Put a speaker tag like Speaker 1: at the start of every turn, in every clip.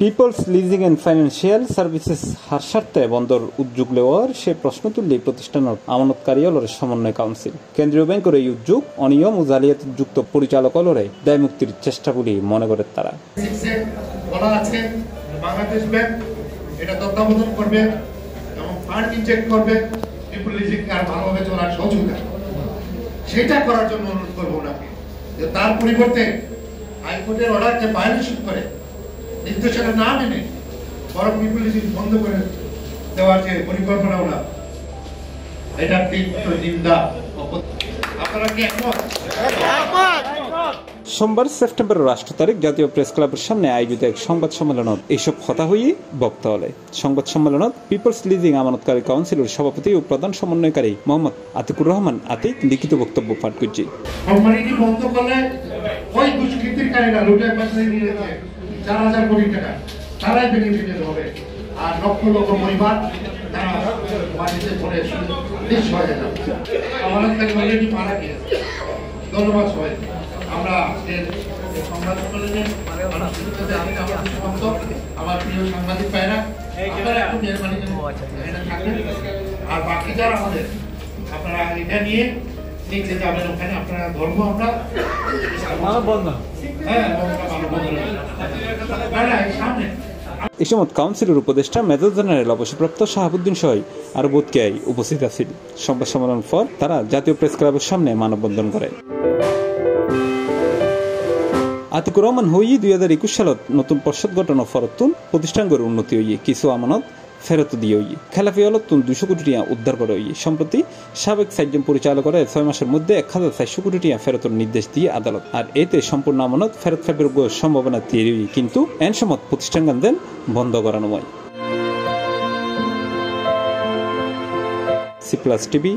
Speaker 1: People's Leasing and Financial Services হারসার্তে বন্দর উদ্যোগ লেওয়ার সে প্রশ্ন তুললেই প্রতিষ্ঠানের আমানতকারীলরে সমন্বয় কাউন্সিল কেন্দ্রীয় ব্যাংকের এই উদ্যোগ অনিয়ম ও জালিয়াতিযুক্ত পরিচালকলরে দায় মুক্তির চেষ্টা বলে মনে করে তারা।
Speaker 2: বলা আছে বাংলাদেশ ব্যাংক এটা তত্ত্বাবধান করবে এবং ফান্ড ইনজেক্ট করবে পিপল লিজিং আর ভালোভাবে চলার সহযোগিতা সেটা করার জন্য অনুরোধ করবো ওনাকে যে তার পরিবর্তে হাইকোর্টের অর্ডারকে ভায়োলেশন করে নির্দেশনা না মেনে বরং পিপল লিজিং বন্ধ করে দেওয়ার যে পরিকল্পনা ওরা এটা তীব্র নিন্দা। আপনারা কি একমত?
Speaker 1: সোমবার সেপ্টেম্বরের 8 তারিখ জাতীয় প্রেস ক্লাবের সামনে আয়োজিত এক সংবাদ সম্মেলনত এইসব কথা হয়ে বক্তা হলে সংবাদ সম্মেলনত পিপলস লিজিং আমানতকারী কাউন্সিলের সভাপতি ও প্রধান সমন্বয়কারী মোহাম্মদ আতিকুর রহমান আতিক লিখিত বক্তব্য পাঠ করছে।
Speaker 2: কোম্পানিটি বন্ধ করলে ওই দুষ্কৃতিকারীরা লুটে পাশে নিয়ে গেছে 4000 কোটি টাকা তারাই বেনিফিটেড হবে আর লক্ষ লক্ষ পরিবার তারা মাটিতে পড়ে নিঃস্ব হয়ে যাবে। আমানতকারী অলরেডি মারা গিয়েছে। ধন্যবাদ সবাই। আমরা আজকের সংবাদ সম্মেলনে আমার প্রিয় সাংবাদিক ভাইরা আপনারা একটু মেহরবানি থাকবেন আর বাকি যারা আমাদের আপনারা এটা নিয়ে নিচে যাবেন ওখানে আপনারা ধর্ম আমরা সামনে।
Speaker 1: এই সময় কাউন্সিলের উপদেষ্টা মেজর জেনারেল অবসরপ্রাপ্ত শাহাবুদ্দিন সহ আরো বোধকে উপস্থিত আছেন। সংবাদ সম্মেলন পর তারা জাতীয় প্রেস ক্লাবের সামনে মানববন্ধন করে। আতিকুর রহমান হই 2021 সালত নতুন পর্ষদ গঠন ফরতুন প্রতিষ্ঠানগুলোর উন্নতি হইয়ে কিছু আমানত ফেরত দিয়ে হইয়ে খেলাফি অলতুন 200 কোটি টাকা উদ্ধার করে হইয়ে সম্প্রতি সাবেক সাইজন পরিচালকের 6 মাসের মধ্যে 1400 কোটি টাকা ফেরতের নির্দেশ দিয়ে আদালত আর এতে সম্পূর্ণ আমানত ফেরত ফেরবের সম্ভাবনা তৈরি হইয়ে কিন্তু এন সময় প্রতিষ্ঠান দেন বন্ধ করানো হয়। C plus TV,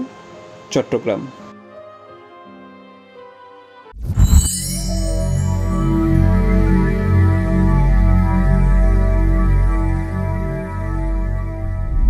Speaker 1: Chittagong.